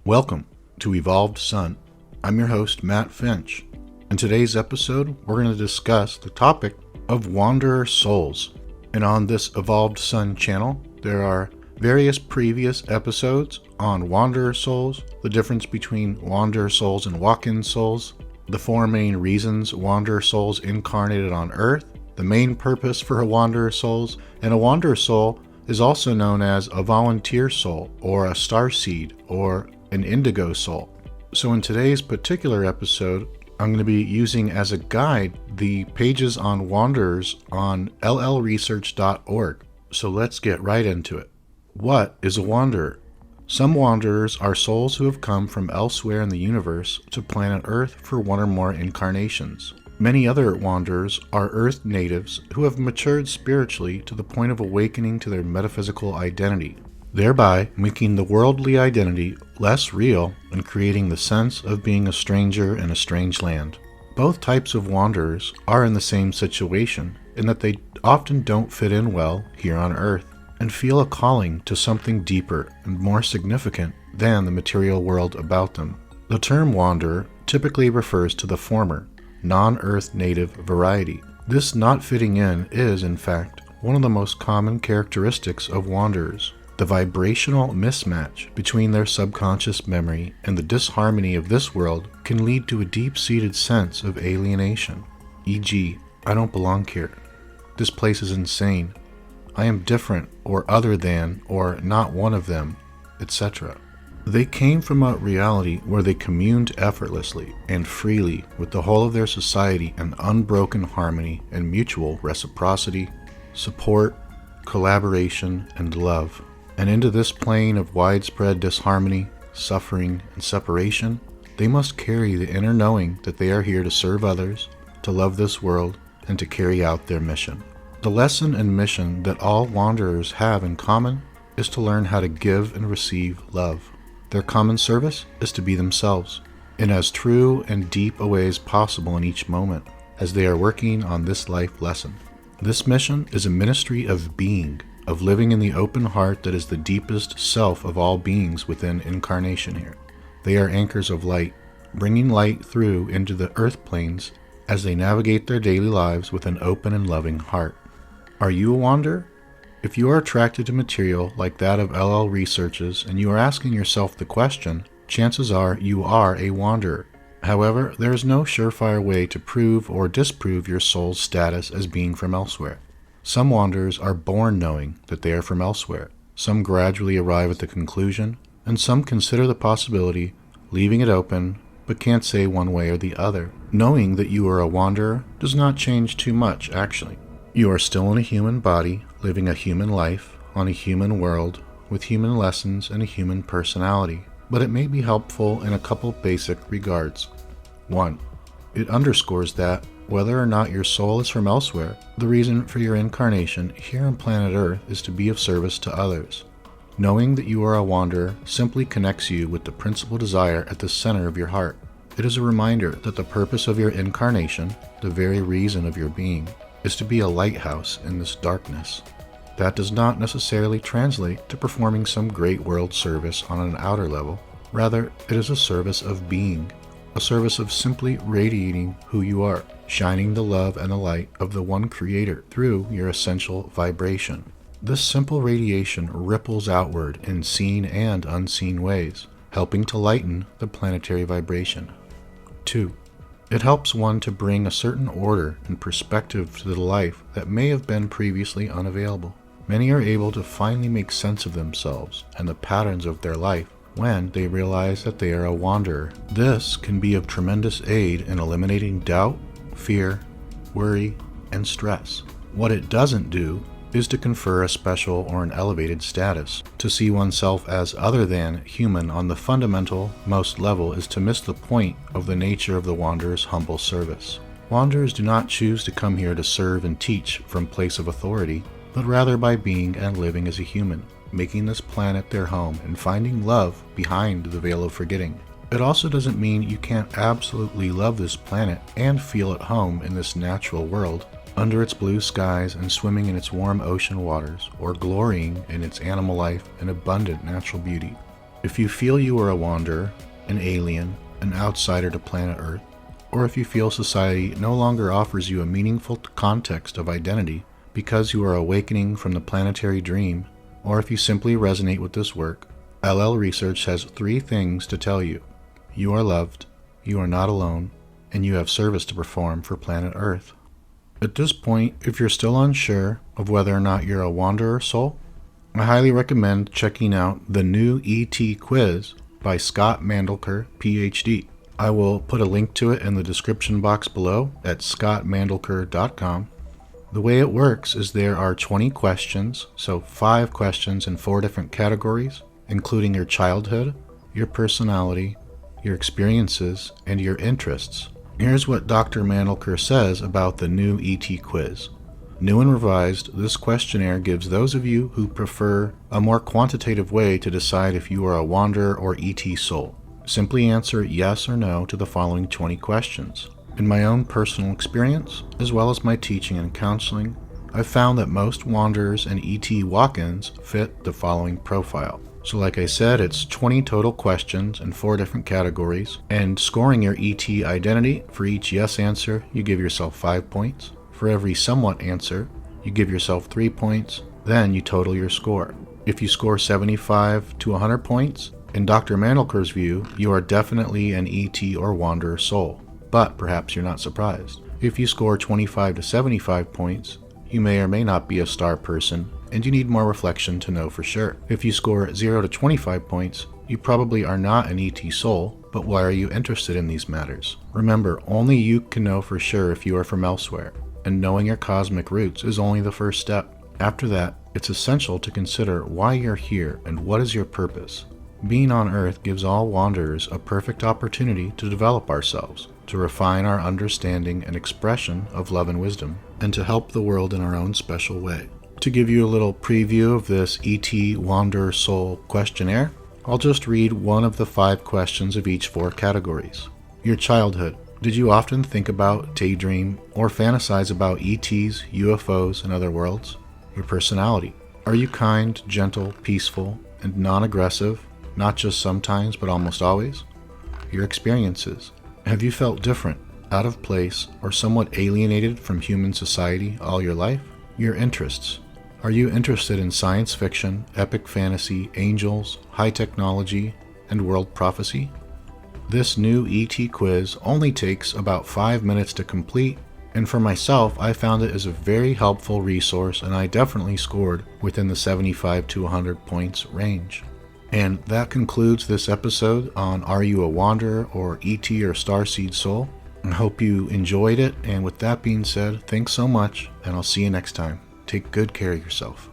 Welcome to Evolved Sun. I'm your host, Matt Finch. In today's episode, we're going to discuss the topic of Wanderer Souls. And on this Evolved Sun channel, there are various previous episodes on Wanderer Souls, the difference between Wanderer Souls and walk-in souls, the four main reasons Wanderer Souls incarnated on Earth, the main purpose for a Wanderer Souls, and a Wanderer Soul is also known as a volunteer soul, or a starseed, or an indigo soul. So in today's particular episode, I'm going to be using as a guide the pages on Wanderers on llresearch.org. So let's get right into it. What is a Wanderer? Some Wanderers are souls who have come from elsewhere in the universe to planet Earth for one or more incarnations. Many other Wanderers are Earth natives who have matured spiritually to the point of awakening to their metaphysical identity, thereby making the worldly identity less real and creating the sense of being a stranger in a strange land. Both types of Wanderers are in the same situation in that they often don't fit in well here on Earth and feel a calling to something deeper and more significant than the material world about them. The term Wanderer typically refers to the former, non-Earth native variety. This not fitting in is, in fact, one of the most common characteristics of Wanderers. The vibrational mismatch between their subconscious memory and the disharmony of this world can lead to a deep-seated sense of alienation, e.g., I don't belong here, this place is insane, I am different or other than or not one of them, etc. They came from a reality where they communed effortlessly and freely with the whole of their society in unbroken harmony and mutual reciprocity, support, collaboration, and love. And into this plane of widespread disharmony, suffering, and separation, they must carry the inner knowing that they are here to serve others, to love this world, and to carry out their mission. The lesson and mission that all Wanderers have in common is to learn how to give and receive love. Their common service is to be themselves, in as true and deep a way as possible in each moment, as they are working on this life lesson. This mission is a ministry of being, of living in the open heart that is the deepest self of all beings within incarnation here. They are anchors of light, bringing light through into the earth planes as they navigate their daily lives with an open and loving heart. Are you a Wanderer? If you are attracted to material like that of LL Researches and you are asking yourself the question, chances are you are a Wanderer. However, there is no surefire way to prove or disprove your soul's status as being from elsewhere. Some Wanderers are born knowing that they are from elsewhere. Some gradually arrive at the conclusion, and some consider the possibility, leaving it open, but can't say one way or the other. Knowing that you are a Wanderer does not change too much, actually. You are still in a human body, living a human life, on a human world, with human lessons and a human personality, but it may be helpful in a couple basic regards. 1. It underscores that, whether or not your soul is from elsewhere, the reason for your incarnation here on planet Earth is to be of service to others. Knowing that you are a Wanderer simply connects you with the principal desire at the center of your heart. It is a reminder that the purpose of your incarnation, the very reason of your being, is to be a lighthouse in this darkness. That does not necessarily translate to performing some great world service on an outer level. Rather, it is a service of being, a service of simply radiating who you are, shining the love and the light of the one Creator through your essential vibration. This simple radiation ripples outward in seen and unseen ways, helping to lighten the planetary vibration. 2. It helps one to bring a certain order and perspective to the life that may have been previously unavailable. Many are able to finally make sense of themselves and the patterns of their life when they realize that they are a Wanderer. This can be of tremendous aid in eliminating doubt, fear, worry, and stress. What it doesn't do is to confer a special or an elevated status. To see oneself as other than human on the fundamental, most level is to miss the point of the nature of the Wanderer's humble service. Wanderers do not choose to come here to serve and teach from place of authority, but rather by being and living as a human, making this planet their home and finding love behind the veil of forgetting. It also doesn't mean you can't absolutely love this planet and feel at home in this natural world, under its blue skies and swimming in its warm ocean waters, or glorying in its animal life and abundant natural beauty. If you feel you are a wanderer, an alien, an outsider to planet Earth, or if you feel society no longer offers you a meaningful context of identity because you are awakening from the planetary dream, or if you simply resonate with this work, LL Research has 3 things to tell you. You are loved, you are not alone, and you have service to perform for planet Earth. At this point, if you're still unsure of whether or not you're a wanderer soul, I highly recommend checking out the new ET quiz by Scott Mandelker, PhD. I will put a link to it in the description box below at scottmandelker.com. The way it works is there are 20 questions, so 5 questions in 4 different categories, including your childhood, your personality, your experiences, and your interests. Here's what Dr. Mandelker says about the new ET quiz. New and revised, this questionnaire gives those of you who prefer a more quantitative way to decide if you are a wanderer or ET soul. Simply answer yes or no to the following 20 questions. In my own personal experience, as well as my teaching and counseling, I've found that most wanderers and ET walk-ins fit the following profile. So like I said, it's 20 total questions in 4 different categories, and scoring your ET identity, for each yes answer, you give yourself 5 points. For every somewhat answer, you give yourself 3 points, then you total your score. If you score 75 to 100 points, in Dr. Mandelker's view, you are definitely an ET or wanderer soul, but perhaps you're not surprised. If you score 25 to 75 points, you may or may not be a star person, and you need more reflection to know for sure. If you score 0 to 25 points, you probably are not an ET soul, but why are you interested in these matters? Remember, only you can know for sure if you are from elsewhere, and knowing your cosmic roots is only the first step. After that, it's essential to consider why you're here and what is your purpose. Being on Earth gives all wanderers a perfect opportunity to develop ourselves, to refine our understanding and expression of love and wisdom, and to help the world in our own special way. To give you a little preview of this ET Wanderer Soul questionnaire, I'll just read one of the 5 questions of each 4 categories. Your childhood. Did you often think about, daydream, or fantasize about ETs, UFOs, and other worlds? Your personality. Are you kind, gentle, peaceful, and non-aggressive, not just sometimes but almost always? Your experiences. Have you felt different, out of place, or somewhat alienated from human society all your life? Your interests. Are you interested in science fiction, epic fantasy, angels, high technology, and world prophecy? This new ET quiz only takes about 5 minutes to complete, and for myself, I found it as a very helpful resource, and I definitely scored within the 75 to 100 points range. And that concludes this episode on Are You a Wanderer or ET or Starseed Soul? I hope you enjoyed it, and with that being said, thanks so much, and I'll see you next time. Take good care of yourself.